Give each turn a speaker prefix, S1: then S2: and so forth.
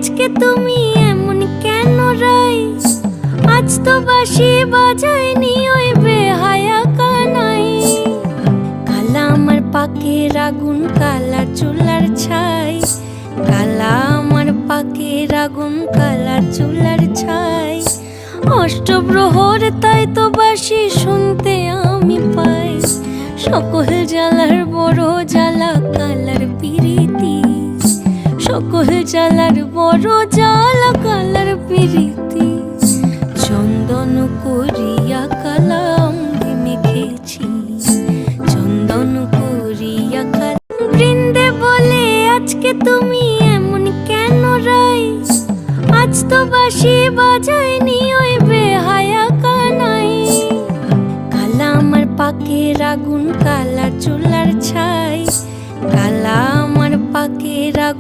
S1: আজকে তুমি এমন কেন রাই? আজ তো বাঁশি বাজায়নি ওই বেহায়া কানাই। কালা আমার পাকের আগুন, কালা চুলার ছাই। কালা আমার পাকের আগুন, কালা চুলার ছাই। অষ্টপ্রহর তাই তো বাঁশি শুনতে আমি পাই। সকল জ্বালার বড় জ্বালা কালার পিরিতি। সকল জ্বালার বড় জ্বালা কালার পিরিতি। চন্দন করিয়া কালা অঙ্গে মেখেছি, চন্দন করিয়া কালা। বৃন্দে বলে আজকে তুমি এমন কেন রাই? আজ তো বাঁশি বাজায়নি ওই বেহায়া কানাই। কালা আমার পাকের আগুন, কালা চুলার ছাই। কালা আমার পাকের আগুন।